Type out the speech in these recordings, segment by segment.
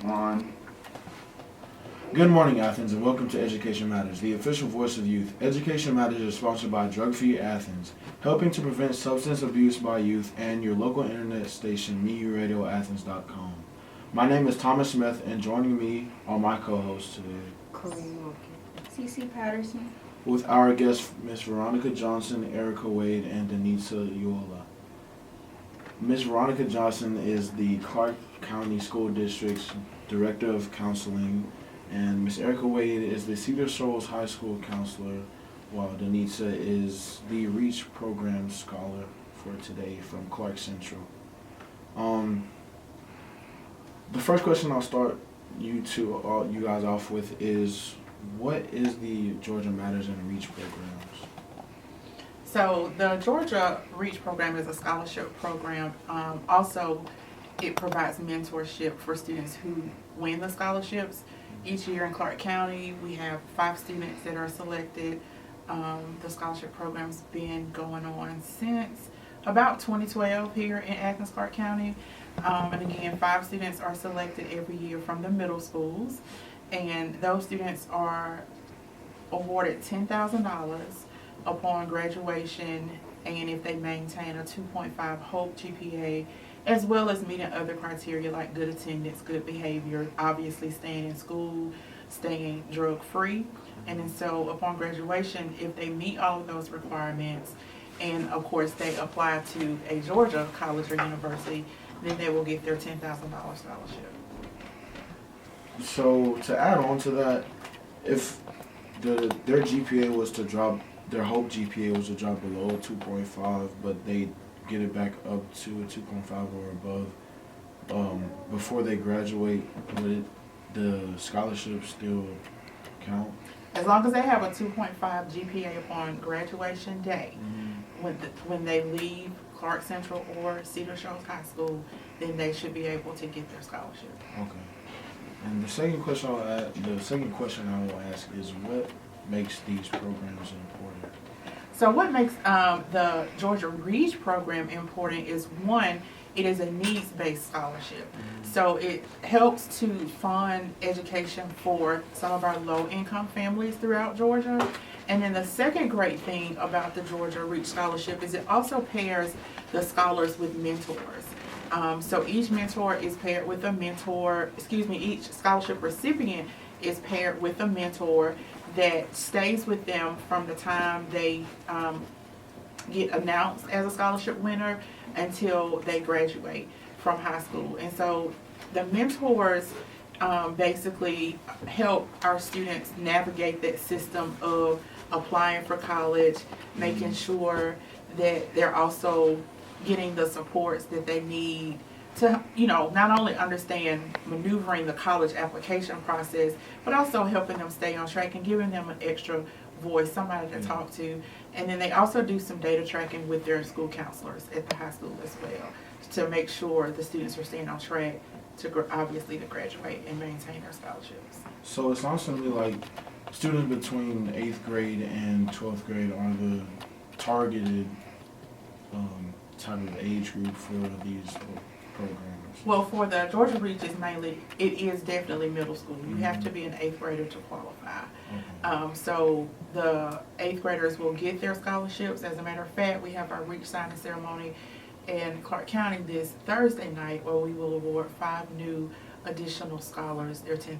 On. Good morning, Athens, and welcome to Education Matters, the official voice of youth. Education Matters is sponsored by Drug Free Athens, helping to prevent substance abuse by youth, and your local internet station, MeURadioAthens.com. My name is Thomas Smith, and joining me are my co-hosts today, CC Patterson, with our guests, Miss Veronica Johnson, Ericka Wade, and Denitza Ulloa. Miss Veronica Johnson is the Clark County School District's Director of Counseling, and Miss Ericka Wade is the Cedar Shoals High School counselor, while Denitza is the REACH program scholar for today from Clark Central. The first question I'll start you guys off with is, what is the Georgia Matters and REACH programs? So the Georgia REACH program is a scholarship program. Also, it provides mentorship for students who win the scholarships. Each year in Clark County, we have 5 students that are selected. The scholarship program's been going on since about 2012 here in Athens, Clark County. And again, 5 students are selected every year from the middle schools. And those students are awarded $10,000 upon graduation, and if they maintain a 2.5 Hope GPA, as well as meeting other criteria like good attendance, good behavior, obviously staying in school, staying drug-free. And then so upon graduation, if they meet all of those requirements, and of course they apply to a Georgia college or university, then they will get their $10,000 scholarship. So to add on to that, if their GPA was to drop, their Hope GPA was to drop below a 2.5, but they get it back up to a 2.5 or above, before they graduate, would the scholarship still count? As long as they have a 2.5 GPA upon graduation day, when they leave Clark Central or Cedar Shoals High School, then they should be able to get their scholarship. Okay. And the second question I will ask is, what makes these programs important? So what makes the Georgia REACH program important is, one, it is a needs-based scholarship. So it helps to fund education for some of our low-income families throughout Georgia. And then the second great thing about the Georgia REACH scholarship is it also pairs the scholars with mentors. So each mentor is paired with a mentor, each scholarship recipient is paired with a mentor that stays with them from the time they get announced as a scholarship winner until they graduate from high school. And so the mentors basically help our students navigate that system of applying for college, making sure that they're also getting the supports that they need to, not only understand maneuvering the college application process, but also helping them stay on track and giving them an extra voice, somebody to talk to. And then they also do some data tracking with their school counselors at the high school as well, to make sure the students are staying on track to obviously to graduate and maintain their scholarships. So it sounds to me like students between 8th grade and 12th grade are the targeted type of age group for these programs. Well, for the Georgia REACH, it is definitely middle school. You have to be an 8th grader to qualify. Okay. So the 8th graders will get their scholarships. As a matter of fact, we have our REACH signing ceremony in Clark County this Thursday night, where we will award 5 new additional scholars their $10,000.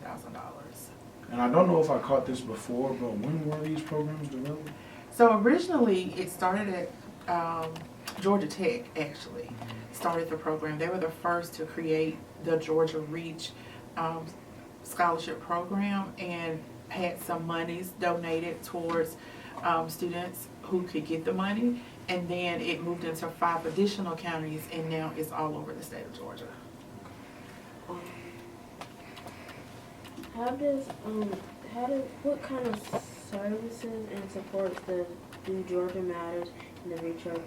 And I don't know if I caught this before, but when were these programs developed? So originally it started at Georgia Tech, actually, started the program. They were the first to create the Georgia REACH scholarship program, and had some monies donated towards students who could get the money. And then it moved into 5 additional counties, and now it's all over the state of Georgia. What kind of services and supports do Georgia Matters and the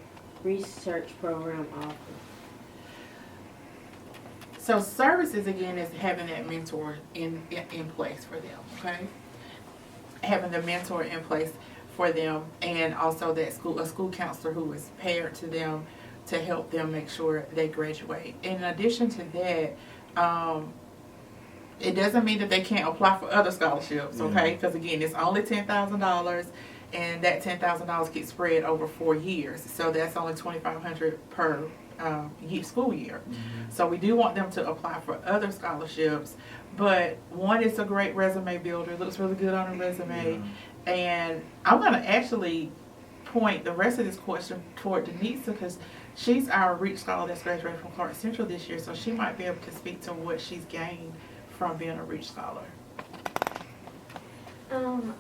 research program offer? So services, again, is having that mentor in place for them, okay? Having the mentor in place for them, and also a school counselor who is paired to them to help them make sure they graduate. In addition to that, It doesn't mean that they can't apply for other scholarships, okay? Because again, it's only $10,000, and that $10,000 gets spread over 4 years. So that's only $2,500 per school year. So we do want them to apply for other scholarships. But one, it's a great resume builder. It looks really good on a resume. And I'm going to actually point the rest of this question toward Denitza, because she's our REACH scholar that's graduated from Clark Central this year, so she might be able to speak to what she's gained from being a REACH scholar.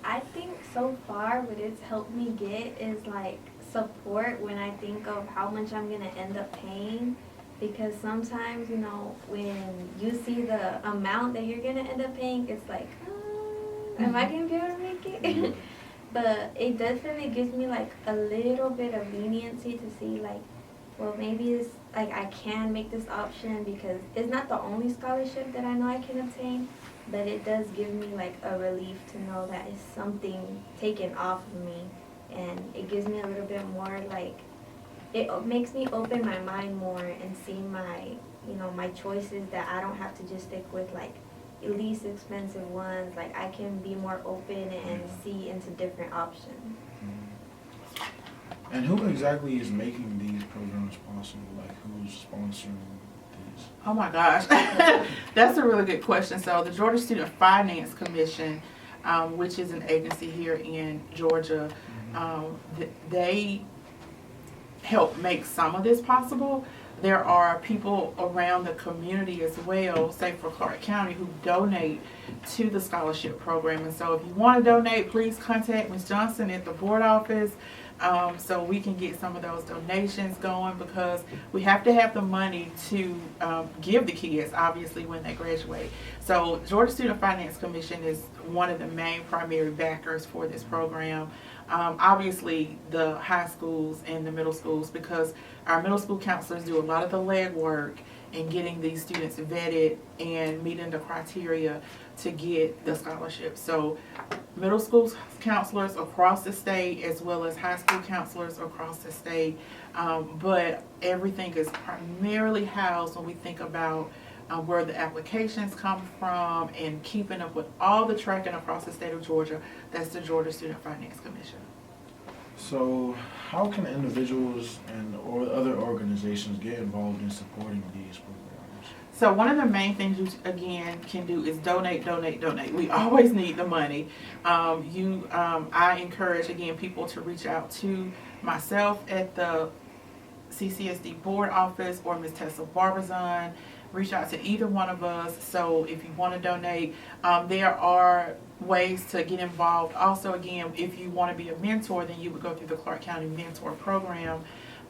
I think so far what it's helped me get is like support when I think of how much I'm gonna end up paying, because sometimes, you know, when you see the amount that you're gonna end up paying, it's like, am I gonna be able to make it? But it definitely gives me like a little bit of leniency to see like, well, maybe it's like I can make this option, because it's not the only scholarship that I know I can obtain, but it does give me like a relief to know that it's something taken off of me, and it gives me a little bit more like, it makes me open my mind more and see my, you know, my choices, that I don't have to just stick with like least expensive ones. Like I can be more open and see into different options. And who exactly is making these programs possible? Like who's sponsoring these? Oh my gosh, that's a really good question. So the Georgia Student Finance Commission, which is an agency here in Georgia, they help make some of this possible. There are people around the community as well, say for Clark County, who donate to the scholarship program. And so if you want to donate, please contact Ms. Johnson at the board office, so we can get some of those donations going, because we have to have the money to give the kids, obviously, when they graduate. So Georgia Student Finance Commission is one of the main primary backers for this program. Obviously the high schools and the middle schools, because our middle school counselors do a lot of the legwork in getting these students vetted and meeting the criteria to get the scholarship. So middle school counselors across the state, as well as high school counselors across the state, but everything is primarily housed when we think about where the applications come from and keeping up with all the tracking across the state of Georgia. That's the Georgia Student Finance Commission. So how can individuals and or other organizations get involved in supporting these programs? So one of the main things you, again, can do is donate, donate, donate. We always need the money. I encourage, again, people to reach out to myself at the CCSD board office or Ms. Tessa Barbazon. Reach out to either one of us. So if you want to donate, there are ways to get involved. Also, again, if you want to be a mentor, then you would go through the Clark County Mentor Program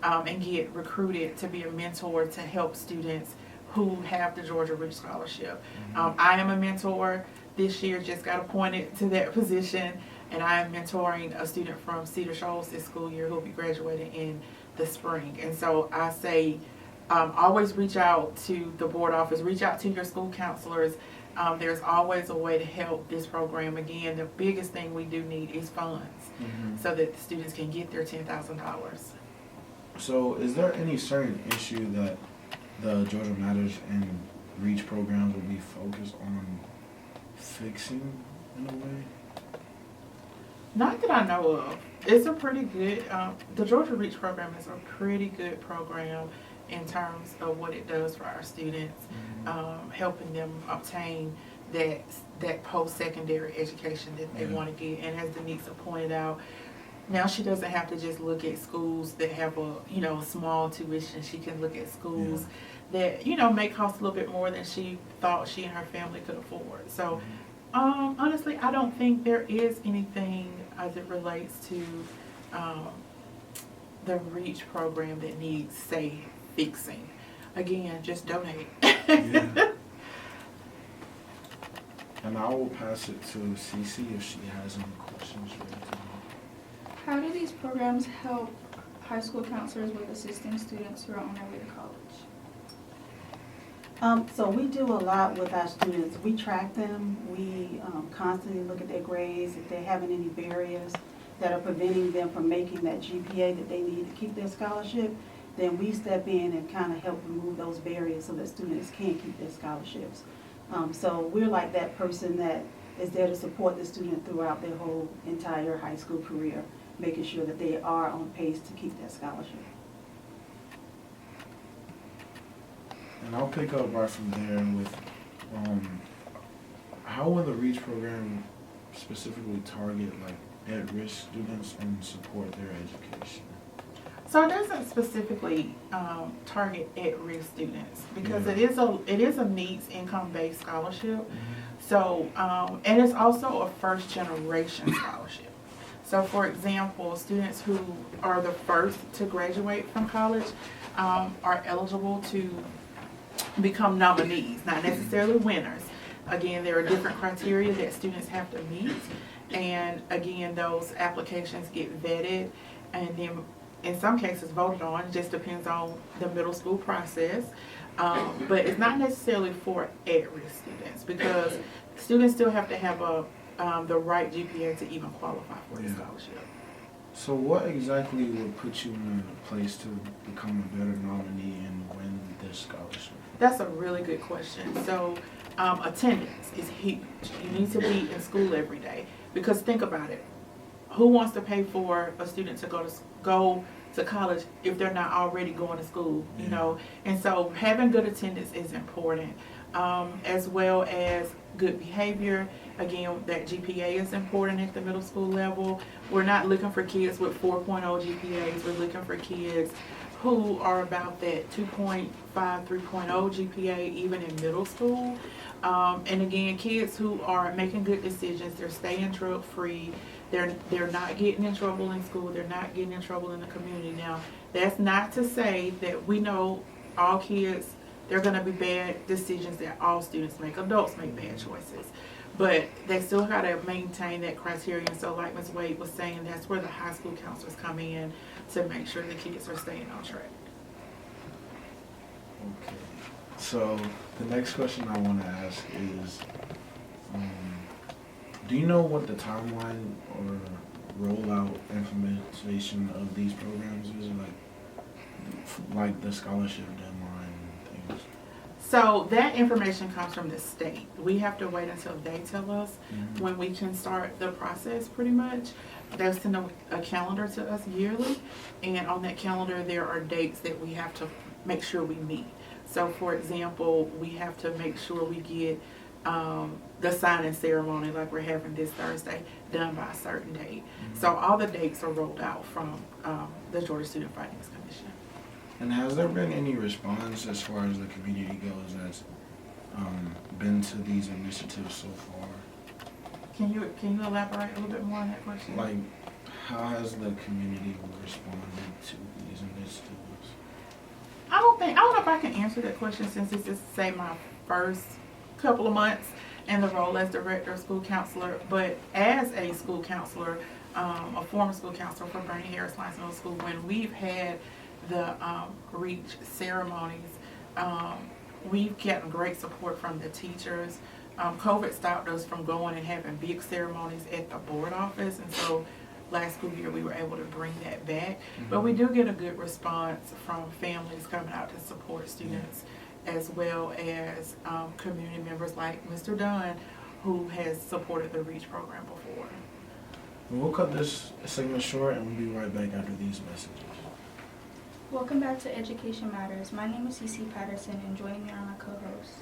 and get recruited to be a mentor to help students who have the Georgia REACH Scholarship. I am a mentor this year, just got appointed to that position, and I am mentoring a student from Cedar Shoals this school year who will be graduating in the spring. And so I say, always reach out to the board office, reach out to your school counselors. There's always a way to help this program. Again, the biggest thing we do need is funds so that the students can get their $10,000. So is there any certain issue that the Georgia Matters and REACH programs will be focused on fixing in a way? Not that I know of. It's a pretty good, the Georgia REACH program is a pretty good program in terms of what it does for our students, helping them obtain that post-secondary education that they want to get. And as Denitza pointed out, now she doesn't have to just look at schools that have a small tuition. She can look at schools that may cost a little bit more than she thought she and her family could afford. So honestly, I don't think there is anything as it relates to the REACH program that needs, say, fixing. Again, just donate. And I will pass it to Cece if she has any questions for me. How do these programs help high school counselors with assisting students who are on their way to college? So we do a lot with our students. We track them. We constantly look at their grades. If they're having any barriers that are preventing them from making that GPA that they need to keep their scholarship, then we step in and kind of help remove those barriers so that students can keep their scholarships. So we're like that person that is there to support the student throughout their whole entire high school career, making sure that they are on pace to keep that scholarship. And I'll pick up right from there with, how will the REACH program specifically target like at-risk students and support their education? So it doesn't specifically target at-risk students because Yeah. it is a needs income-based scholarship. So and it's also a first-generation scholarship. So for example, students who are the first to graduate from college are eligible to become nominees, not necessarily winners. Again, there are different criteria that students have to meet, and again, those applications get vetted and then in some cases voted on. It just depends on the middle school process. But it's not necessarily for at-risk students because students still have to have the right GPA to even qualify for the Yeah. scholarship. So what exactly would put you in a place to become a better nominee and win this scholarship? That's a really good question. So attendance is huge. You need to be in school every day because think about it. Who wants to pay for a student to go to college if they're not already going to school, you know? And so having good attendance is important, as well as good behavior. Again, that GPA is important at the middle school level. We're not looking for kids with 4.0 GPAs. We're looking for kids who are about that 2.5, 3.0 GPA even in middle school. And again, kids who are making good decisions, they're staying drug free, they're not getting in trouble in school, they're not getting in trouble in the community. Now, that's not to say that we know all kids, there are going to be bad decisions that all students make. Adults make bad choices. But they still got to maintain that criterion. So like Ms. Wade was saying, that's where the high school counselors come in to make sure the kids are staying on track. Okay. So the next question I want to ask is, do you know what the timeline or rollout implementation of these programs is? Like the scholarship deadline and things? So that information comes from the state. We have to wait until they tell us when we can start the process pretty much. They'll send a calendar to us yearly, and on that calendar there are dates that we have to make sure we meet. So for example, we have to make sure we get the signing ceremony like we're having this Thursday done by a certain date. So all the dates are rolled out from the Georgia Student Finance Commission. And has there been any response as far as the community goes that's been to these initiatives so far? Can you elaborate a little bit more on that question? Like, how has the community responded to these initiatives? I don't know if I can answer that question since this is, say, my first couple of months in the role as director of school counselor. But as a school counselor, a former school counselor for Bernie Harris Lyons Middle School, when we've had the REACH ceremonies, we've gotten great support from the teachers. COVID stopped us from going and having big ceremonies at the board office, and so last school year we were able to bring that back. But we do get a good response from families coming out to support students, as well as community members like Mr. Dunn, who has supported the REACH program before. We'll cut this segment short and we'll be right back after these messages. Welcome back to Education Matters. My name is CC Patterson, and joining me are my co-hosts.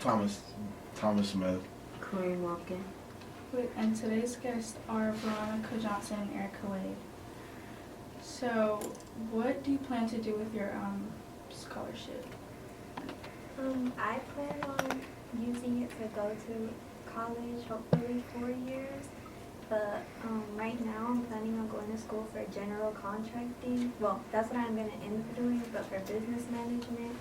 Thomas Smith. Corey Walken. And today's guests are Veronica Johnson and Ericka Wade. So, what do you plan to do with your scholarship? I plan on using it to go to college, hopefully 4 years. But right now I'm planning on going to school for general contracting. Well, that's what I'm going to end up doing, but for business management,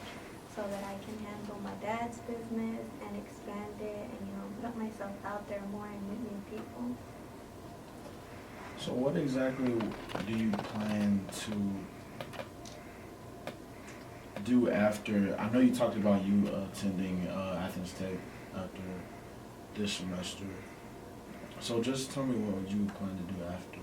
so that I can handle my dad's business and expand it and, put myself out there more and meet new people. So what exactly do you plan to do after, I know you talked about you attending Athens Tech after this semester. So just tell me what you plan to do after.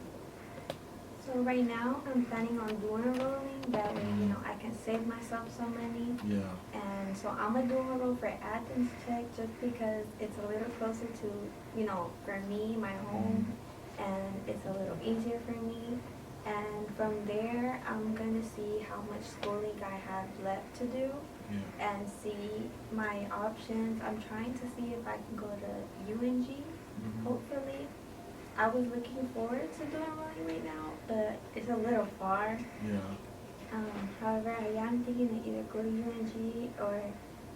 So right now, I'm planning on dual enrolling. That way, I can save myself some money. Yeah. And so I'm gonna dual enroll for Athens Tech just because it's a little closer to, for me, my home, and it's a little easier for me. And from there, I'm gonna see how much schooling I have left to do and see my options. I'm trying to see if I can go to UNG, hopefully. I was looking forward to doing enrolling right now, but it's a little far. Yeah. However, I am thinking to either go to UNG or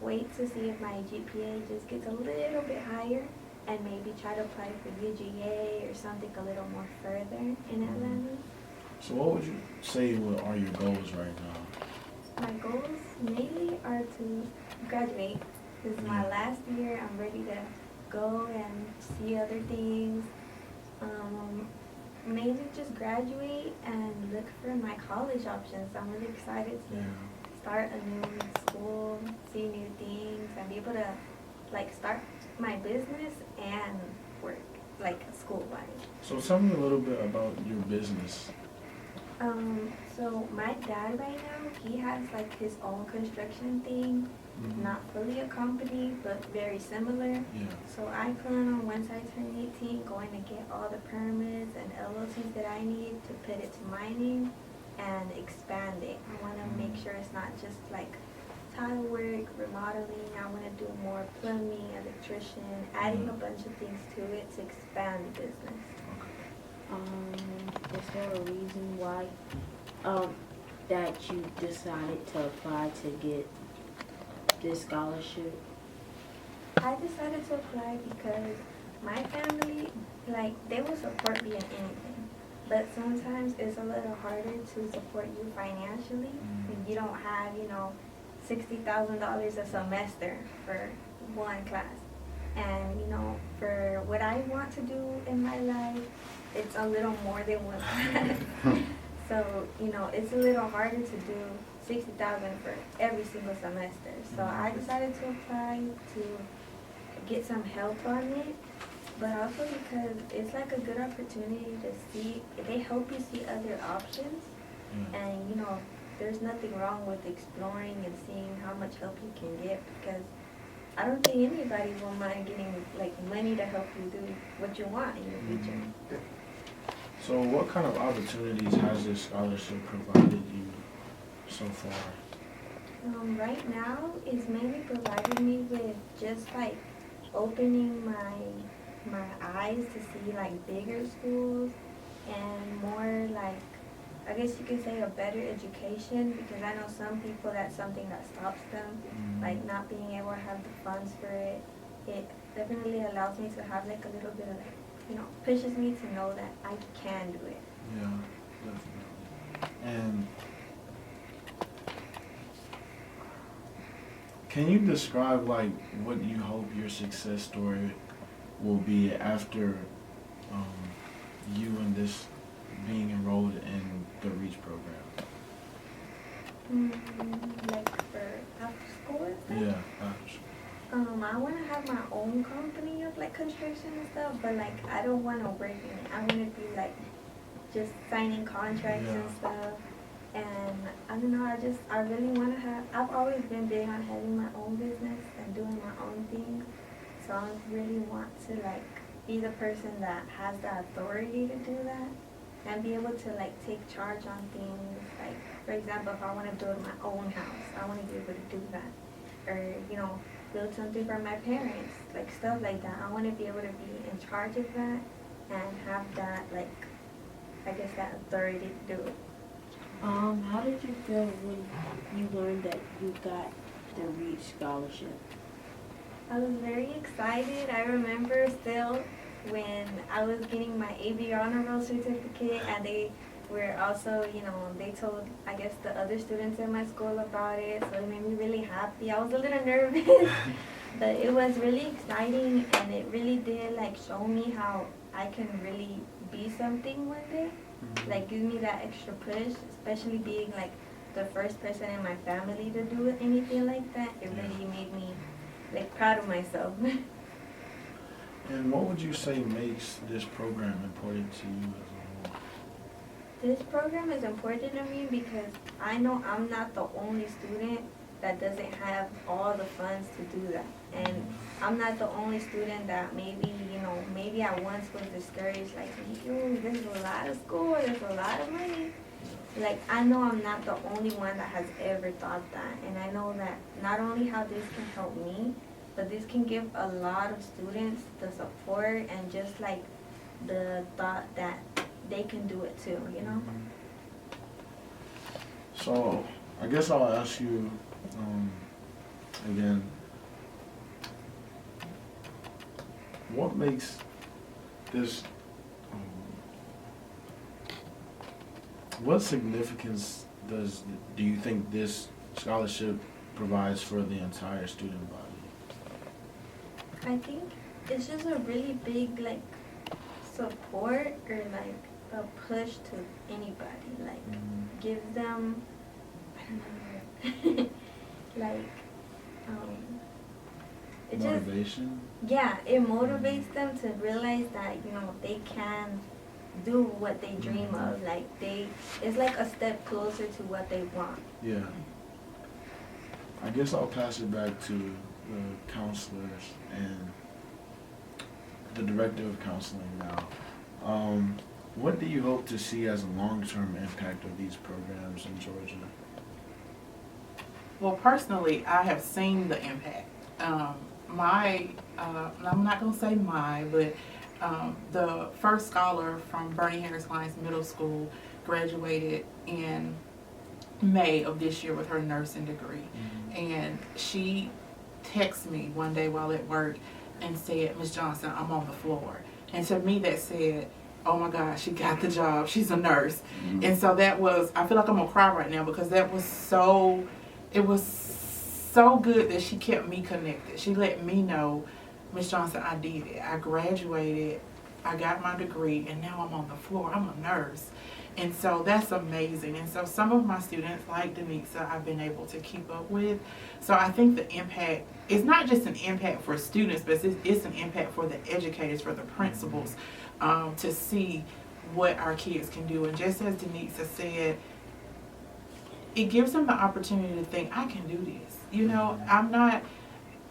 wait to see if my GPA just gets a little bit higher and maybe try to apply for UGA or something a little more further in Atlanta. So what would you say are your goals right now? My goals mainly are to graduate. This is my last year. I'm ready to go and see other things. Maybe just graduate and look for my college options. I'm really excited to start a new school, see new things, and be able to start my business and work school-wise. So tell me a little bit about your business. So my dad right now, he has his own construction thing, not fully a company, but very similar. Yeah. So I plan on once I turn 18, going to get all the permits and LLCs that I need to put it to my name and expand it. I want to make sure it's not just tile work, remodeling. I want to do more plumbing, electrician, adding a bunch of things to it to expand the business. Is there a reason why that you decided to apply to get this scholarship? I decided to apply because my family, they will support me in anything. But sometimes it's a little harder to support you financially when you don't have, $60,000 a semester for one class. And, for what I want to do in my life, it's a little more than one class. So, it's a little harder to do $60,000 for every single semester. So I decided to apply to get some help on it, but also because it's a good opportunity to see, they help you see other options. And, there's nothing wrong with exploring and seeing how much help you can get, because I don't think anybody will mind getting money to help you do what you want in your future. So what kind of opportunities has this scholarship provided you so far? Right now, it's mainly provided me with just opening my eyes to see bigger schools and more I guess you could say a better education, because I know some people that's something that stops them, not being able to have the funds for it. It definitely allows me to have a little bit of pushes me to know that I can do it. Yeah, definitely. And can you describe what you hope your success story will be after you and this being enrolled in the REACH program? For after school and stuff? Yeah, after school. I want to have my own company of construction and stuff, but I don't want to work in it. I want to be just signing contracts and stuff. And I don't know, I really want to have, I've always been big on having my own business and doing my own things. So I really want to be the person that has the authority to do that and be able to take charge on things. For example, if I want to build my own house, I want to be able to do that. Or, build something for my parents, stuff like that. I want to be able to be in charge of that and have that, I guess that authority to do it. How did you feel when you learned that you got the REACH scholarship? I was very excited. I remember still when I was getting my AB honor roll certificate, and they were also, they told, I guess, the other students in my school about it, so it made me really happy. I was a little nervous, but it was really exciting, and it really did, show me how I can really be something one day. Give me that extra push, especially being, the first person in my family to do anything like that. It really made me, proud of myself. And what would you say makes this program important to you as a whole? This program is important to me because I know I'm not the only student that doesn't have all the funds to do that. And I'm not the only student that maybe, maybe I once was discouraged, like, there's a lot of school, there's a lot of money. Like, I know I'm not the only one that has ever thought that. And I know that not only how this can help me, but this can give a lot of students the support and just like the thought that they can do it too, So, I guess I'll ask you again, what makes this, what significance do you think this scholarship provides for the entire student body? I think it's just a really big, like, support or, like, a push to anybody. Like, gives them, I don't know, like, it Motivation? Yeah, it motivates them to realize that, they can do what they dream of. Like, it's like a step closer to what they want. Yeah. I guess I'll pass it back to the counselors and the director of counseling now. What do you hope to see as a long-term impact of these programs in Georgia? Well, personally, I have seen the impact. I'm not going to say but the first scholar from Bernie Harris Lyons Middle School graduated in May of this year with her nursing degree. And she texted me one day while at work and said, "Ms. Johnson, I'm on the floor." And to me that said, oh my God, she got the job. She's a nurse. And so that was, I feel like I'm going to cry right now because it was so good that she kept me connected. She let me know, "Ms. Johnson, I did it. I graduated. I got my degree, and now I'm on the floor. I'm a nurse." And so that's amazing. And so some of my students, like Denitza, I've been able to keep up with. So I think the impact is not just an impact for students, but it's an impact for the educators, for the principals, to see what our kids can do. And just as Denitza said, it gives them the opportunity to think, I can do this.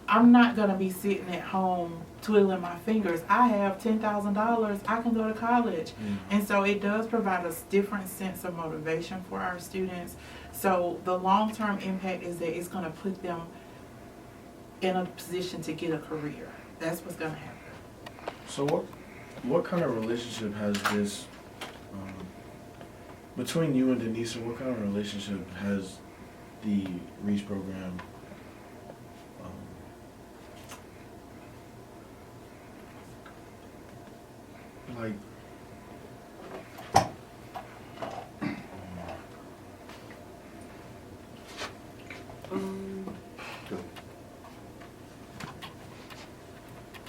I'm not going to be sitting at home twiddling my fingers. I have $10,000. I can go to college. And so it does provide a different sense of motivation for our students. So the long-term impact is that it's going to put them in a position to get a career. That's what's going to happen. So what kind of relationship has this, between you and Denitza, what kind of relationship has the REACH program like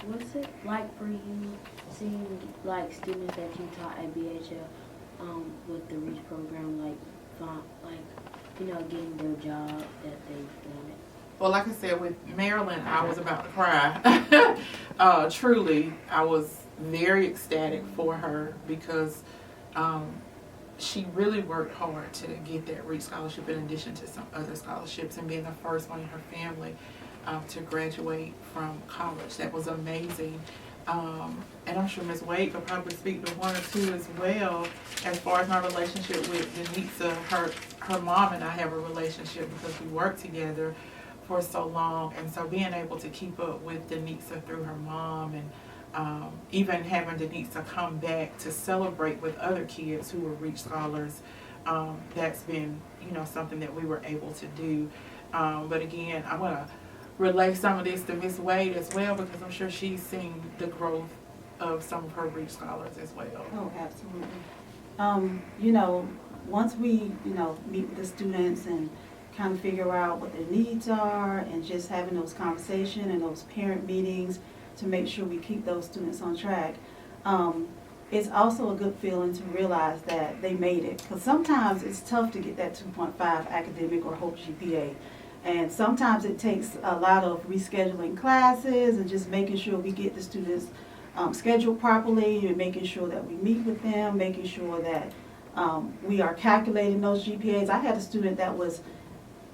What's it like for you seeing like students that you taught at BHL with the REACH program getting their job that they wanted? Well, like I said, with Marilyn, I was about to cry. Truly, I was very ecstatic for her because she really worked hard to get that REACH scholarship in addition to some other scholarships and being the first one in her family to graduate from college. That was amazing. And I'm sure Ms. Wade could probably speak to one or two as well. As far as my relationship with Denitza, her mom and I have a relationship because we work together for so long. And so being able to keep up with Denitza through her mom and even having Denitza come back to celebrate with other kids who were REACH scholars, that's been, something that we were able to do. But again, I want to relay some of this to Ms. Wade as well because I'm sure she's seen the growth of some of her REACH scholars as well. Oh, absolutely. Once we, meet with the students and kind of figure out what their needs are and just having those conversations and those parent meetings to make sure we keep those students on track, it's also a good feeling to realize that they made it. Because sometimes it's tough to get that 2.5 academic or Hope GPA. And sometimes it takes a lot of rescheduling classes and just making sure we get the students scheduled properly and making sure that we meet with them, making sure that We are calculating those GPAs. I had a student that was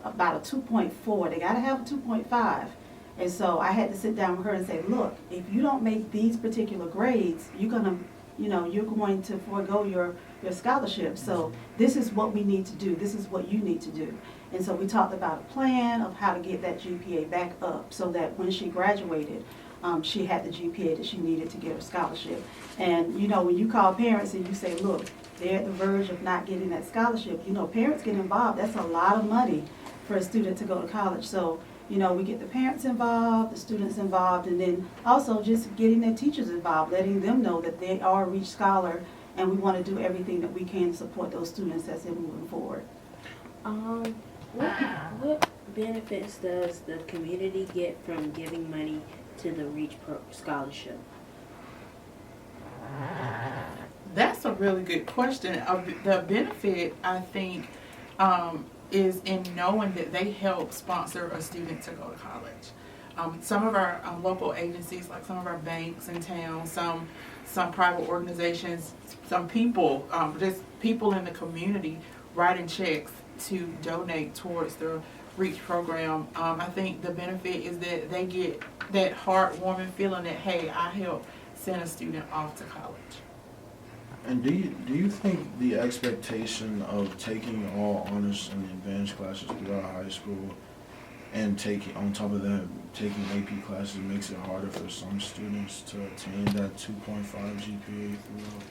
about a 2.4. They got to have a 2.5. And so I had to sit down with her and say, look, if you don't make these particular grades, you're going to forego your scholarship. So this is what we need to do. This is what you need to do. And so we talked about a plan of how to get that GPA back up so that when she graduated, she had the GPA that she needed to get her scholarship. And, when you call parents and you say, look, they're at the verge of not getting that scholarship, parents get involved. That's a lot of money for a student to go to college. So, we get the parents involved, the students involved, and then also just getting their teachers involved, letting them know that they are a Reach Scholar, and we want to do everything that we can to support those students as they're moving forward. What benefits does the community get from giving money to the Reach Scholarship? That's a really good question. The benefit, I think, is in knowing that they help sponsor a student to go to college. Some of our local agencies, like some of our banks in town, some private organizations, some people, just people in the community writing checks to donate towards the REACH program. I think the benefit is that they get that heartwarming feeling that, hey, I helped send a student off to college. And do you think the expectation of taking all honors and advanced classes throughout high school and on top of that, taking AP classes makes it harder for some students to attain that 2.5 GPA throughout?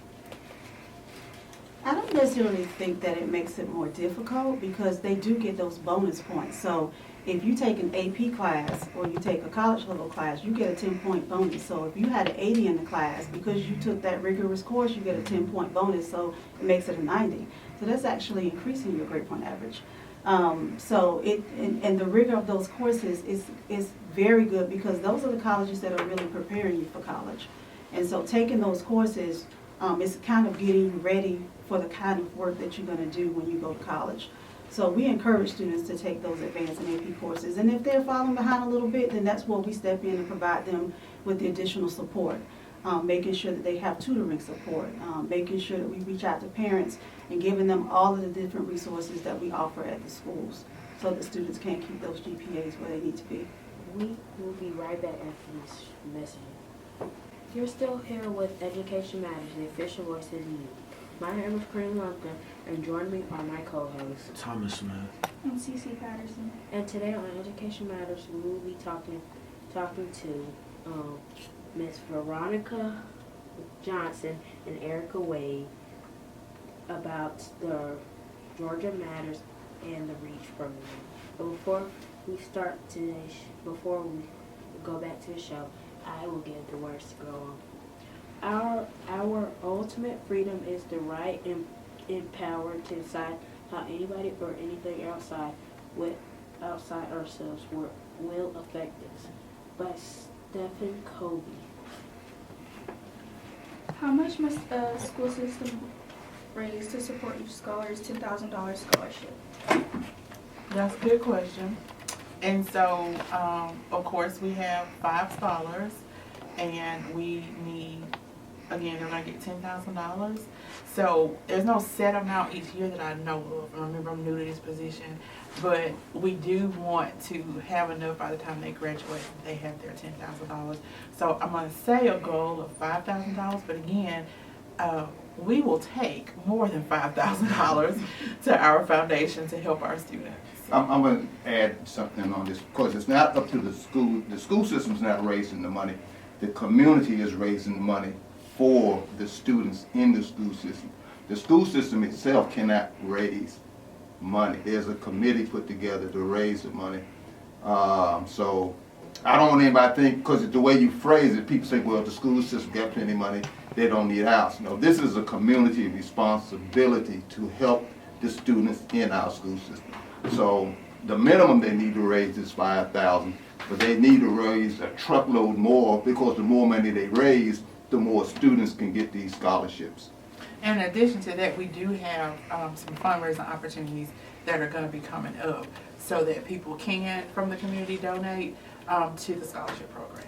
I don't necessarily think that it makes it more difficult because they do get those bonus points. So if you take an AP class or you take a college level class, you get a 10-point bonus. So if you had an 80 in the class, because you took that rigorous course, you get a 10-point bonus, so it makes it a 90. So that's actually increasing your grade point average. So the rigor of those courses is very good because those are the colleges that are really preparing you for college. And so taking those courses is kind of getting you ready for the kind of work that you're going to do when you go to college. So we encourage students to take those advanced and AP courses. And if they're falling behind a little bit, then that's where we step in and provide them with the additional support, making sure that they have tutoring support, making sure that we reach out to parents and giving them all of the different resources that we offer at the schools so that students can keep those GPAs where they need to be. We will be right back after this message. You're still here with Education Matters, the official voice of the youth. My name is Veronica, and joining me are my co-hosts, Thomas Smith And CC Patterson. and today on Education Matters, we will be talking to Miss Veronica Johnson and Ericka Wade about the Georgia Matters and the REACH program. But before we start today, before we go back to the show, I will give the words to go on. Our ultimate freedom is the right and empowered to decide how anybody or anything outside ourselves will affect us. By Stephen Covey. How much must the school system raise to support each scholar's $10,000 scholarship? That's a good question. And so, of course, we have 5 scholars, and we need, again, they're going to get $10,000. So there's no set amount each year that I know of. Remember, I'm new to this position, but we do want to have enough by the time they graduate. They have their $10,000. So I'm going to say a goal of $5,000, but again, we will take more than $5,000 to our foundation to help our students. I'm going to add something on this because it's not up to the school. The school system's not raising the money. The community is raising the money for the students in the school system. The school system itself cannot raise money. There's a committee put together to raise the money. So I don't want anybody to think, because the way you phrase it, people say, well, the school system got plenty of money, they don't need a house. No, this is a community responsibility to help the students in our school system. So the minimum they need to raise is $5,000, but they need to raise a truckload more because the more money they raise, the more students can get these scholarships. And in addition to that, we do have some fundraising opportunities that are going to be coming up so that people can, from the community, donate to the scholarship program.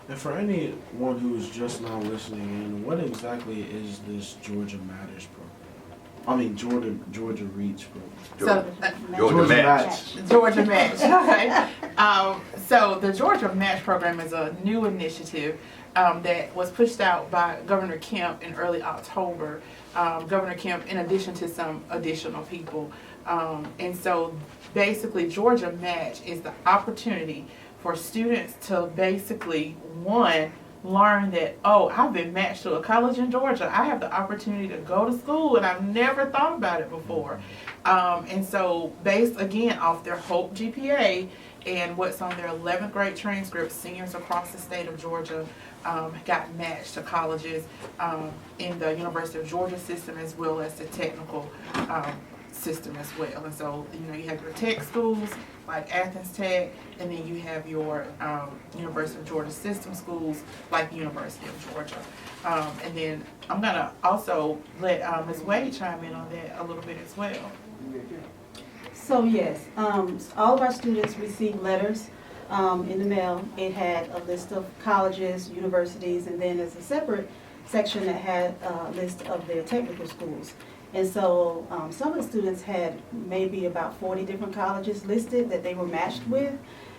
And for anyone who's just now listening in, what exactly is this Georgia Matters program? Georgia Reach program. Georgia Match. Georgia Match. Okay. So the Georgia Match program is a new initiative that was pushed out by Governor Kemp in early October. Governor Kemp, in addition to some additional people. And so basically Georgia Match is the opportunity for students to basically, one, learn that, oh, I've been matched to a college in Georgia. I have the opportunity to go to school and I've never thought about it before. And so based again off their HOPE GPA and what's on their 11th grade transcript, seniors across the state of Georgia got matched to colleges in the University of Georgia system as well as the technical system as well. And so, you have your tech schools like Athens Tech, and then you have your University of Georgia system schools like the University of Georgia. And then I'm going to also let Ms. Wade chime in on that a little bit as well. So yes, all of our students received letters in the mail. It had a list of colleges, universities, and then there's a separate section that had a list of their technical schools. And so some of the students had maybe about 40 different colleges listed that they were matched with.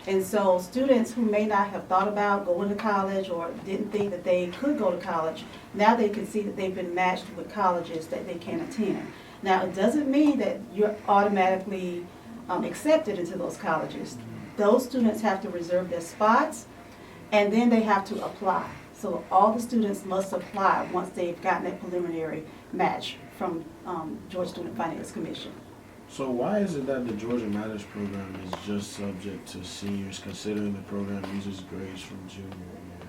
And so students who may not have thought about going to college or didn't think that they could go to college, now they can see that they've been matched with colleges that they can attend. Now, it doesn't mean that you're automatically accepted into those colleges. Those students have to reserve their spots, and then they have to apply. So all the students must apply once they've gotten that preliminary match from Georgia Student Finance Commission. So why is it that the Georgia Matters program is just subject to seniors, considering the program uses grades from junior year?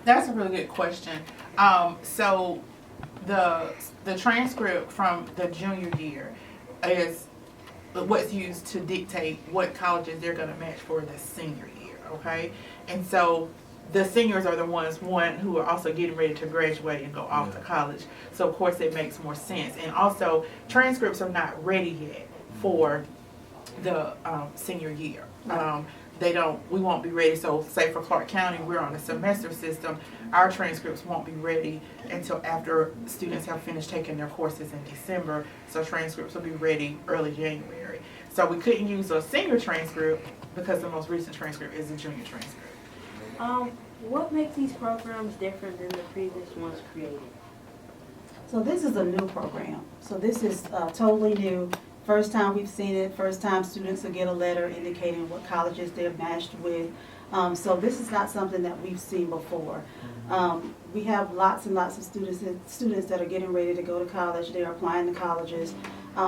That's a really good question. So the transcript from the junior year is what's used to dictate what colleges they're going to match for the senior year, okay? And so the seniors are the ones, who are also getting ready to graduate and go off to college. So of course it makes more sense. And also transcripts are not ready yet for the senior year. We won't be ready. So say for Clark County, we're on a semester system. Our transcripts won't be ready until after students have finished taking their courses in December. So transcripts will be ready early January. So we couldn't use a senior transcript because the most recent transcript is a junior transcript. What makes these programs different than the previous ones created? So this is a new program. So this is totally new. First time we've seen it, first time students will get a letter indicating what colleges they're matched with. So this is not something that we've seen before. We have lots and lots of students that are getting ready to go to college. They're applying to colleges.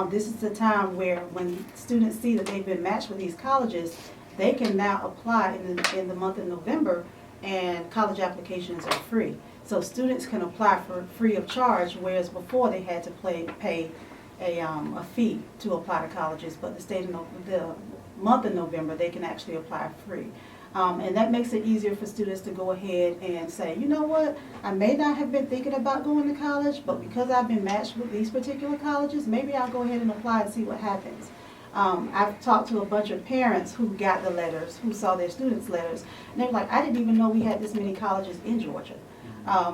This is the time where when students see that they've been matched with these colleges, they can now apply in the month of November, and college applications are free. So students can apply for free of charge, whereas before they had to pay a fee to apply to colleges. But the month of November, they can actually apply free. And that makes it easier for students to go ahead and say, you know what, I may not have been thinking about going to college, but because I've been matched with these particular colleges, maybe I'll go ahead and apply and see what happens. I've talked to a bunch of parents who got the letters, who saw their students' letters, and they're like, I didn't even know we had this many colleges in Georgia.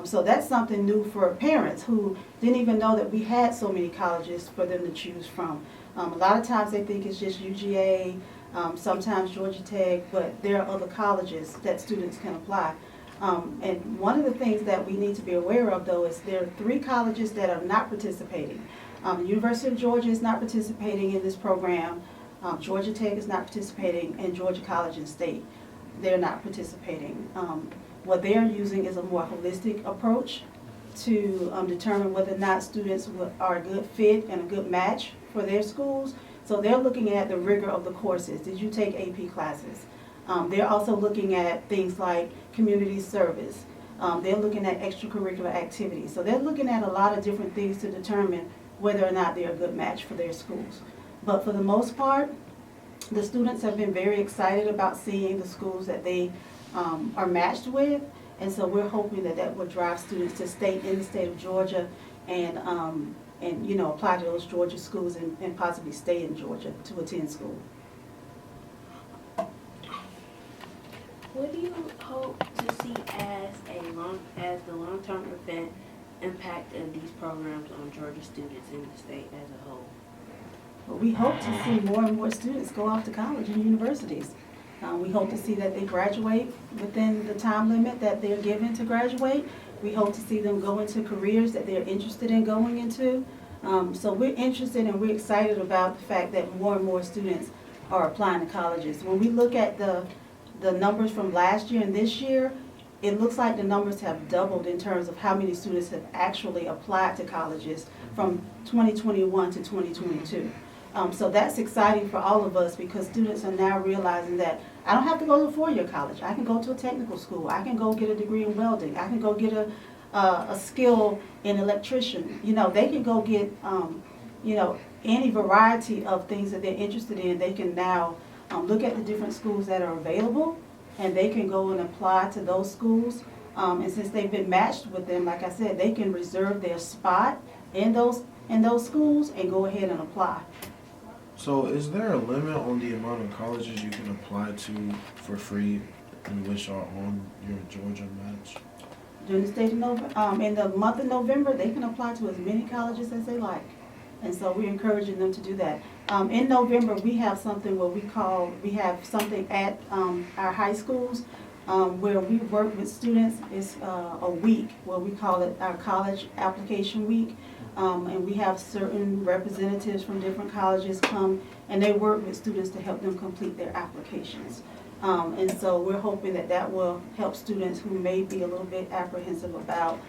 So that's something new for parents who didn't even know that we had so many colleges for them to choose from. A lot of times they think it's just UGA, sometimes Georgia Tech, but there are other colleges that students can apply. And one of the things that we need to be aware of, though, is there are 3 colleges that are not participating. The University of Georgia is not participating in this program. Georgia Tech is not participating, and Georgia College and State, they're not participating. What they're using is a more holistic approach to determine whether or not students are a good fit and a good match for their schools. So they're looking at the rigor of the courses. Did you take AP classes? They're also looking at things like community service. They're looking at extracurricular activities. So they're looking at a lot of different things to determine whether or not they're a good match for their schools. But for the most part, the students have been very excited about seeing the schools that they are matched with. And so we're hoping that that will drive students to stay in the state of Georgia and apply to those Georgia schools and possibly stay in Georgia to attend school. What do you hope to see as the long-term event impact of these programs on Georgia students in the state as a whole? But we hope to see more and more students go off to college and universities. We hope to see that they graduate within the time limit that they're given to graduate. We hope to see them go into careers that they're interested in going into. So we're interested and we're excited about the fact that more and more students are applying to colleges. When we look at the numbers from last year and this year, it looks like the numbers have doubled in terms of how many students have actually applied to colleges from 2021 to 2022. So that's exciting for all of us because students are now realizing that I don't have to go to a four-year college. I can go to a technical school. I can go get a degree in welding. I can go get a skill in electrician. You know, they can go get, you know, any variety of things that they're interested in. They can now look at the different schools that are available, and they can go and apply to those schools. And since they've been matched with them, like I said, they can reserve their spot in those schools and go ahead and apply. So is there a limit on the amount of colleges you can apply to for free and which are on your Georgia match? During the state of November, in the month of November, they can apply to as many colleges as they like. And so we're encouraging them to do that. In November, we have something we have something at our high schools where we work with students. It's a week where we call it our college application week. And we have certain representatives from different colleges come and they work with students to help them complete their applications. And so we're hoping that that will help students who may be a little bit apprehensive about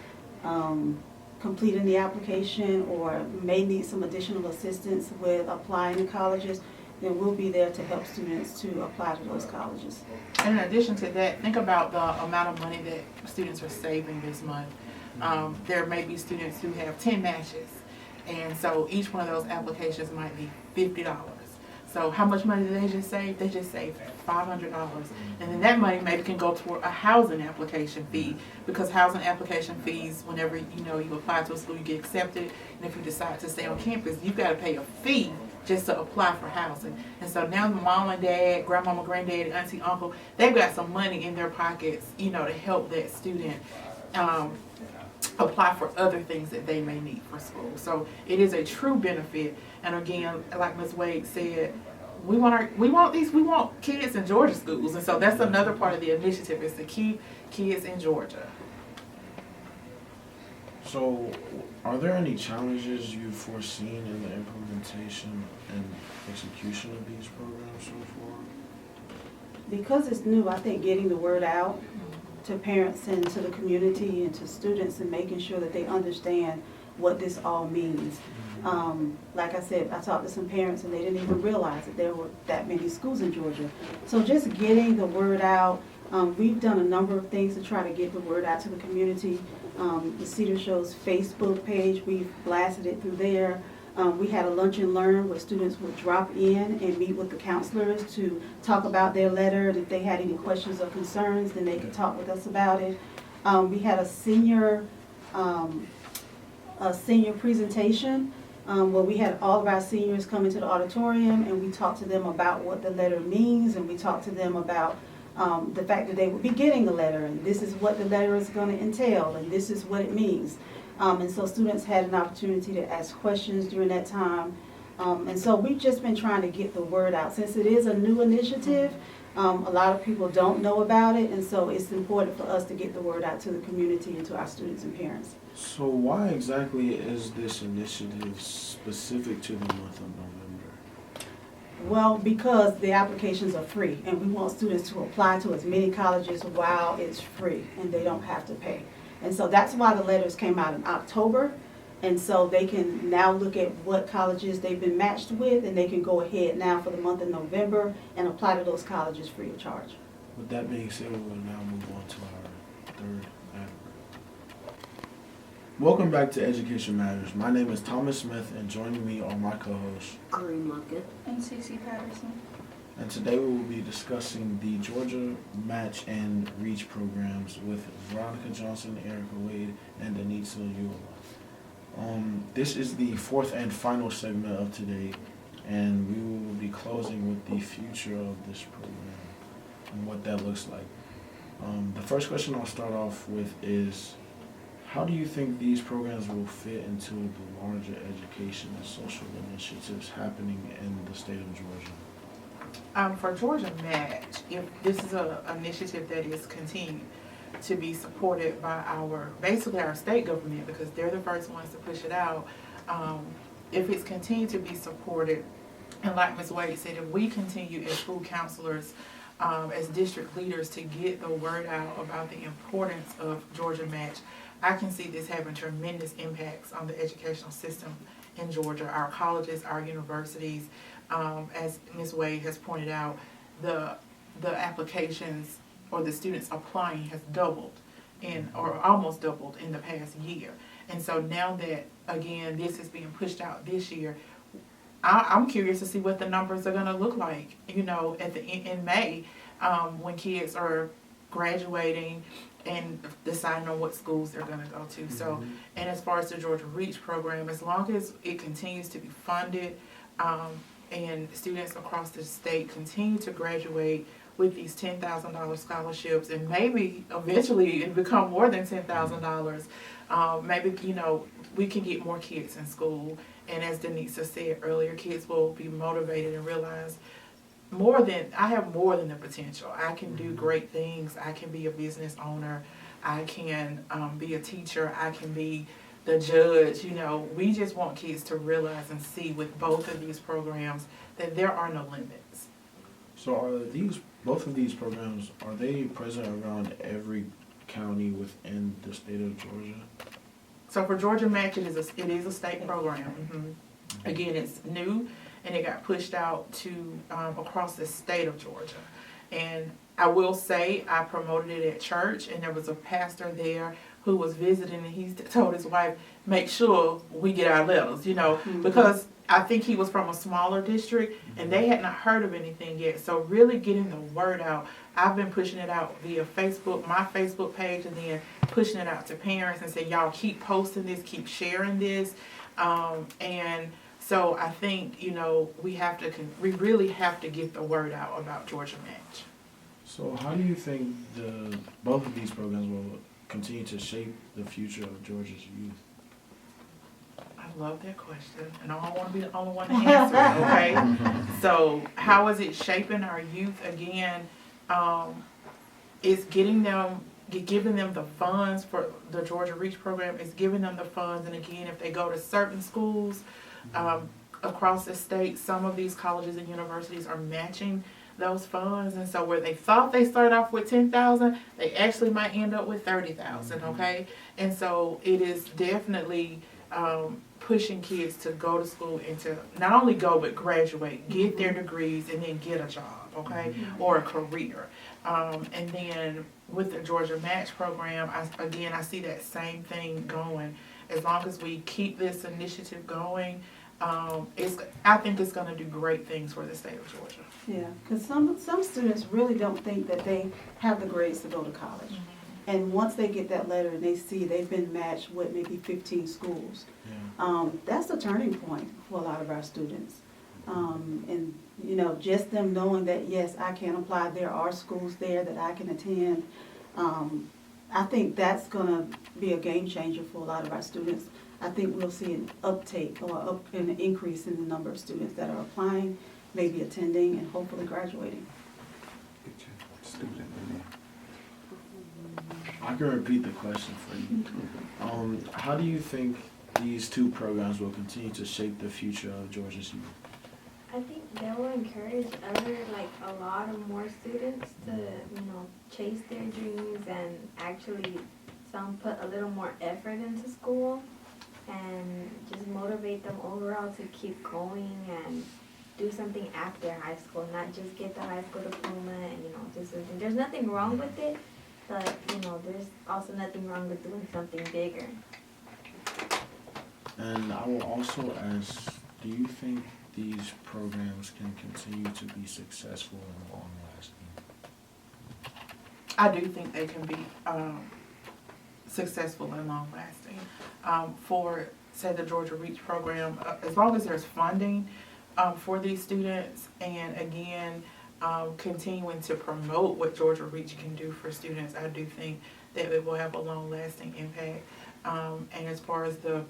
completing the application or may need some additional assistance with applying to colleges. Then we'll be there to help students to apply to those colleges. And in addition to that, think about the amount of money that students are saving this month. There may be students who have 10 matches, and so each one of those applications might be $50. So how much money did they just save? They just saved $500, and then that money maybe can go toward a housing application fee, because housing application fees, whenever you apply to a school, you get accepted, and if you decide to stay on campus, you've got to pay a fee just to apply for housing. And so now the mom and dad, grandmama, granddaddy, auntie, uncle, they've got some money in their pockets, to help that student apply for other things that they may need for school. So it is a true benefit. And again, like Ms. Wade said, we want kids in Georgia schools, and so that's another part of the initiative, is to keep kids in Georgia. So are there any challenges you've foreseen in the implementation and execution of these programs so far? Because it's new, I think getting the word out to parents and to the community and to students and making sure that they understand what this all means. Like I said, I talked to some parents and they didn't even realize that there were that many schools in Georgia. So just getting the word out, we've done a number of things to try to get the word out to the community. The Cedar Show's Facebook page, we've blasted it through there. We had a lunch and learn where students would drop in and meet with the counselors to talk about their letter, and if they had any questions or concerns, then they could talk with us about it. We had a senior presentation where we had all of our seniors come into the auditorium and we talked to them about what the letter means, and we talked to them about the fact that they would be getting the letter, and this is what the letter is going to entail, and this is what it means. And so students had an opportunity to ask questions during that time. And so we've just been trying to get the word out. Since it is a new initiative, a lot of people don't know about it, and so it's important for us to get the word out to the community and to our students and parents. So why exactly is this initiative specific to the month of November? Well, because the applications are free, and we want students to apply to as many colleges while it's free and they don't have to pay. And so that's why the letters came out in October. And so they can now look at what colleges they've been matched with, and they can go ahead now for the month of November and apply to those colleges free of charge. With that being said, we will now move on to our third advert. Welcome back to Education Matters. My name is Thomas Smith, and joining me are my co-hosts, Green Luckett And Cece Patterson. and today we will be discussing the Georgia Match and Reach programs with Veronica Johnson, Ericka Wade, and Denitza Ulloa. This is the fourth and final segment of today, and we will be closing with the future of this program and what that looks like. The first question I'll start off with is, How do you think these programs will fit into the larger education and social initiatives happening in the state of Georgia? For Georgia Match, if this is an initiative that is continued to be supported by basically our state government, because they're the first ones to push it out, if it's continued to be supported, and like Ms. Wade said, if we continue as school counselors, as district leaders to get the word out about the importance of Georgia Match, I can see this having tremendous impacts on the educational system in Georgia, our colleges, our universities. As Ms. Wade has pointed out, the applications or the students applying has doubled or almost doubled in the past year. And so now that, again, this is being pushed out this year, I'm curious to see what the numbers are going to look like, in May, when kids are graduating and deciding on what schools they're going to go to. So, and as far as the Georgia Reach program, as long as it continues to be funded, and students across the state continue to graduate with these $10,000 scholarships, and maybe eventually it become more than $10,000, maybe, we can get more kids in school. And as Denitza said earlier, kids will be motivated and realize I have more than the potential. I can do great things. I can be a business owner. I can be a teacher. I can be the judge. We just want kids to realize and see with both of these programs that there are no limits. So are both of these programs, are they present around every county within the state of Georgia? So for Georgia Match, it is a state program. Mm-hmm. Again, it's new, and it got pushed out to across the state of Georgia. And I will say I promoted it at church, and there was a pastor there who was visiting, and he told his wife, make sure we get our letters, because I think he was from a smaller district, and they had not heard of anything yet. So really getting the word out. I've been pushing it out via Facebook, my Facebook page, and then pushing it out to parents and say, y'all keep posting this, keep sharing this. And so I think, we really have to get the word out about Georgia Match. So how do you think both of these programs will continue to shape the future of Georgia's youth? I love that question, and I don't want to be the only one to answer it, okay? So how is it shaping our youth? Again, it's giving them the funds for the Georgia Reach program. It's giving them the funds, and again, if they go to certain schools across the state, some of these colleges and universities are matching those funds, and so where they thought they started off with $10,000, they actually might end up with $30,000. Okay, and so it is definitely pushing kids to go to school and to not only go but graduate, get their degrees, and then get a job, okay, or a career. And then with the Georgia Match program, I see that same thing going. As long as we keep this initiative going, I think it's going to do great things for the state of Georgia. Yeah, because some students really don't think that they have the grades to go to college. Mm-hmm. And once they get that letter and they see they've been matched with maybe 15 schools, that's a turning point for a lot of our students. And, just them knowing that, yes, I can apply, there are schools there that I can attend. I think that's going to be a game changer for a lot of our students. I think we'll see an uptake or an increase in the number of students that are applying, maybe attending, and hopefully graduating. I can repeat the question for you. How do you think these two programs will continue to shape the future of Georgia's youth? I think they will encourage a lot of more students to, chase their dreams and actually some put a little more effort into school and just motivate them overall to keep going and do something after high school, not just get the high school diploma and, do something. There's nothing wrong with it, but, there's also nothing wrong with doing something bigger. And I will also ask, do you think these programs can continue to be successful and long-lasting? I do think they can be successful and long-lasting. For, say, the Georgia Reach program, as long as there's funding for these students, and again, continuing to promote what Georgia Reach can do for students, I do think that it will have a long-lasting impact. And as far as the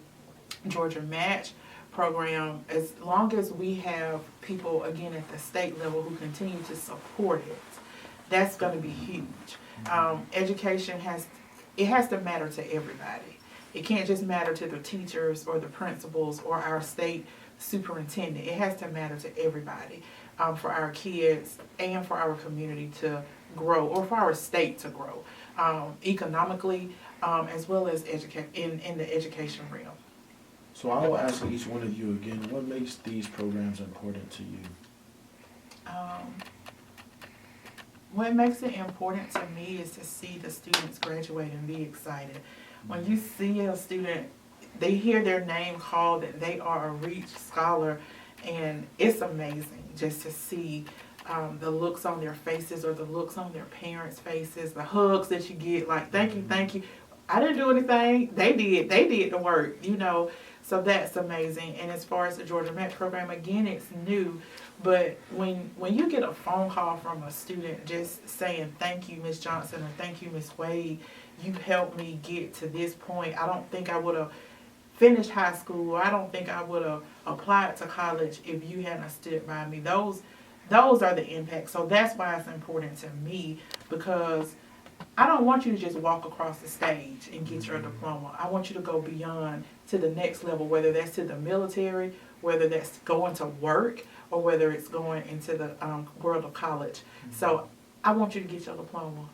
Georgia Match program, as long as we have people, again, at the state level who continue to support it, that's going to be huge. Education has to matter to everybody. It can't just matter to the teachers or the principals or our state superintendent. It has to matter to everybody, for our kids and for our community to grow, or for our state to grow, economically, as well as in the education realm. So I will ask each one of you again, what makes these programs important to you? What makes it important to me is to see the students graduate and be excited. When you see a student, they hear their name called, that they are a Reach Scholar, and it's amazing just to see the looks on their faces, or the looks on their parents' faces, the hugs that you get, like, thank you. I didn't do anything. They did the work, you know. So that's amazing. And as far as the Georgia Met program, again, it's new. But when you get a phone call from a student just saying, thank you, Ms. Johnson, or thank you, Ms. Wade, you helped me get to this point. I don't think I would have finished high school, or I don't think I would have applied to college if you hadn't stood by me. Those are the impacts. So that's why it's important to me, because I don't want you to just walk across the stage and get your diploma. I want you to go beyond to the next level, whether that's to the military, whether that's going to work, or whether it's going into the world of college. So I want you to get your diploma,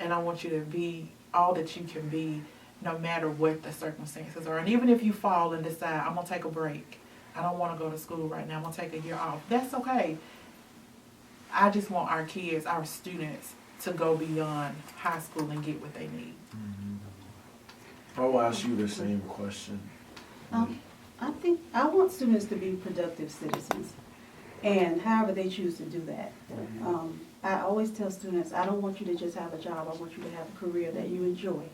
and I want you to be all that you can be, no matter what the circumstances are. And even if you fall and decide, I'm going to take a break, I don't want to go to school right now, I'm going to take a year off, that's okay. I just want our kids, our students, to go beyond high school and get what they need. I will ask you the same question. I think I want students to be productive citizens, and however they choose to do that. I always tell students, I don't want you to just have a job, I want you to have a career that you enjoy.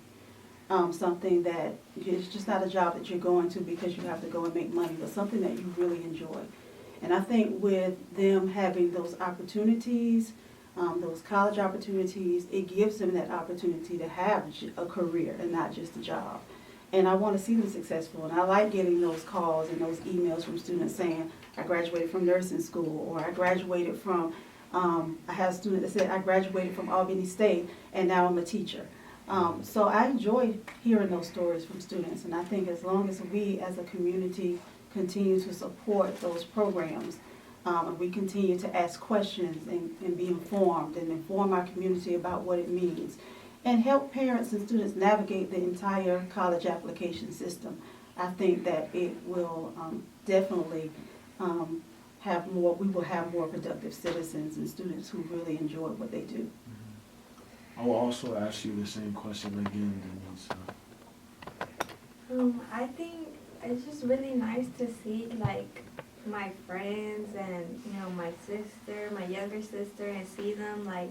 Something that it's just not a job that you're going to because you have to go and make money, but something that you really enjoy. And I think with them having those opportunities, those college opportunities, it gives them that opportunity to have a career and not just a job. And I want to see them successful. And I like getting those calls and those emails from students saying, I graduated from nursing school, or I graduated from, I had a student that said, I graduated from Albany State and now I'm a teacher. So I enjoy hearing those stories from students. And I think as long as we as a community continue to support those programs, and we continue to ask questions and be informed and inform our community about what it means, and help parents and students navigate the entire college application system, I think that it will definitely we will have more productive citizens and students who really enjoy what they do. I will also ask you the same question again, Denitza. I think it's just really nice to see, like, my friends and, you know, my sister, my younger sister, and see them, like,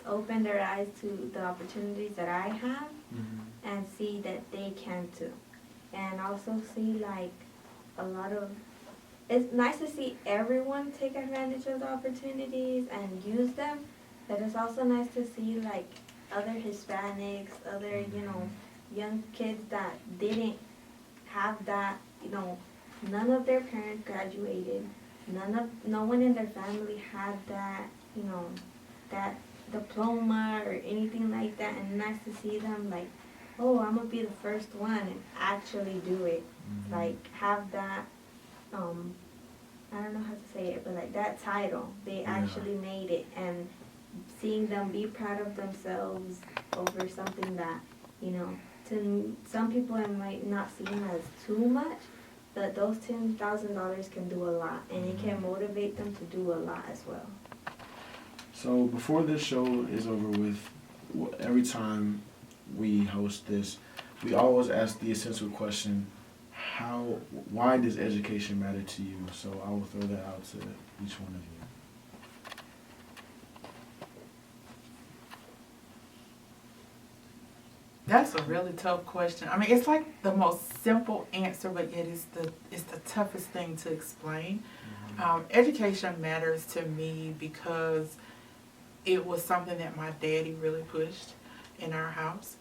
open their eyes to the opportunities that I have, and see that they can too. And also see, like, it's nice to see everyone take advantage of the opportunities and use them, but it's also nice to see, like, other Hispanics, other, you know, young kids that didn't have that, you know, none of their parents graduated, no one in their family had that, you know, that diploma or anything like that, and nice to see them, like, oh, I'm gonna be the first one and actually do it, like, have that, I don't know how to say it, but like that title, they actually made it, and seeing them be proud of themselves over something that, you know, to some people it might not seem as too much, but those $10,000 can do a lot, and it can motivate them to do a lot as well. So before this show is over with, every time we host this, we always ask the essential question, why does education matter to you? So I will throw that out to each one of you. That's a really tough question. I mean, it's like the most simple answer, but yet it's the toughest thing to explain. Education matters to me because it was something that my daddy really pushed in our house.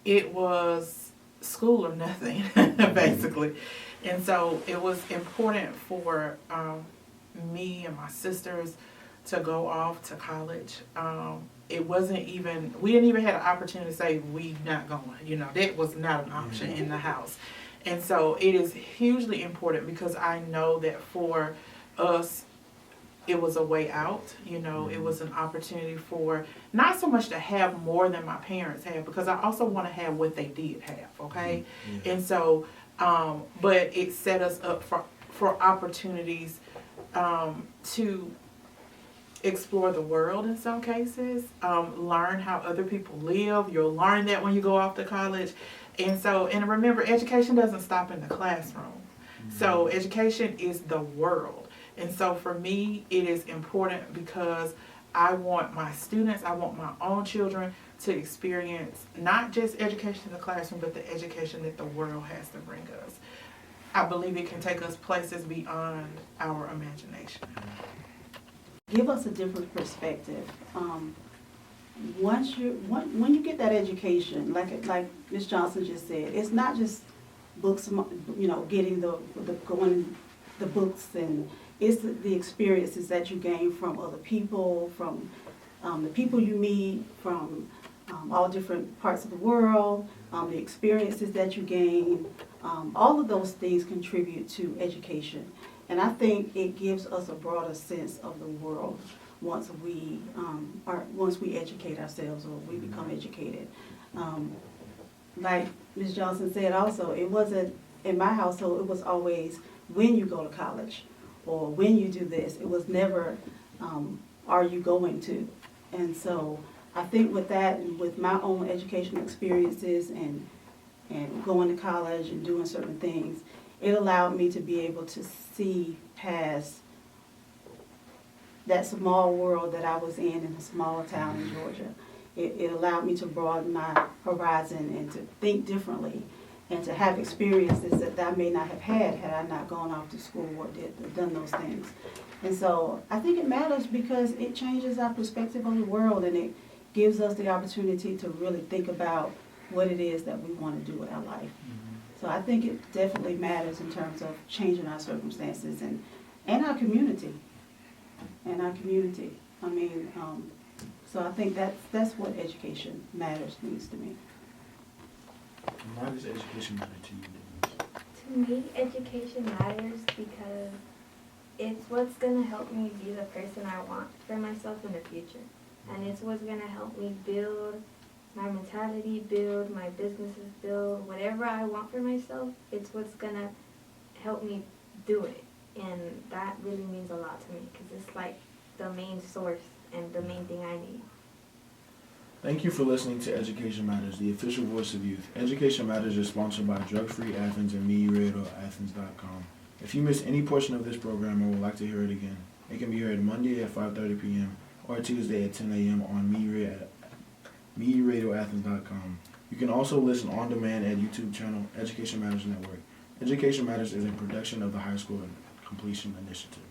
it was school or nothing, basically. And so it was important for me and my sisters to go off to college. It wasn't even, we didn't even have an opportunity to say we not going, you know, that was not an option in the house. And so it is hugely important because I know that for us, it was a way out, you know, it was an opportunity for not so much to have more than my parents had, because I also want to have what they did have, okay? Yeah. And so, but it set us up for opportunities to explore the world in some cases, learn how other people live. You'll learn that when you go off to college. And so, and remember, education doesn't stop in the classroom. So education is the world. And so for me, it is important because I want my students, I want my own children to experience not just education in the classroom, but the education that the world has to bring us. I believe it can take us places beyond our imagination. Give us a different perspective. When you get that education, like Ms. Johnson just said, it's not just books, you know, getting the books, and it's the experiences that you gain from other people, from the people you meet, from all different parts of the world, the experiences that you gain. All of those things contribute to education. And I think it gives us a broader sense of the world once we educate ourselves, or we become educated. Like Ms. Johnson said also, it wasn't, in my household, it was always when you go to college or when you do this. It was never, are you going to? And so I think with that, and with my own educational experiences and going to college and doing certain things, it allowed me to be able to see past that small world that I was in a small town in Georgia. It allowed me to broaden my horizon and to think differently and to have experiences that I may not have had I not gone off to school or done those things. And so I think it matters because it changes our perspective on the world, and it gives us the opportunity to really think about what it is that we want to do with our life. So I think it definitely matters in terms of changing our circumstances and our community. I mean, so I think that's what education means to me. Why does education matter to you, Denise? To me, education matters because it's what's going to help me be the person I want for myself in the future. And it's what's going to help me build my mentality, build my businesses, build whatever I want for myself. It's what's going to help me do it. And that really means a lot to me because it's like the main source and the main thing I need. Thank you for listening to Education Matters, the official voice of youth. Education Matters is sponsored by Drug Free Athens and MeRadioAthens.com. If you missed any portion of this program or would like to hear it again, it can be heard Monday at 5:30 p.m. or Tuesday at 10 a.m. on MeRadioAthens.com. You can also listen on demand at YouTube channel Education Matters Network. Education Matters is a production of the High School Completion Initiative.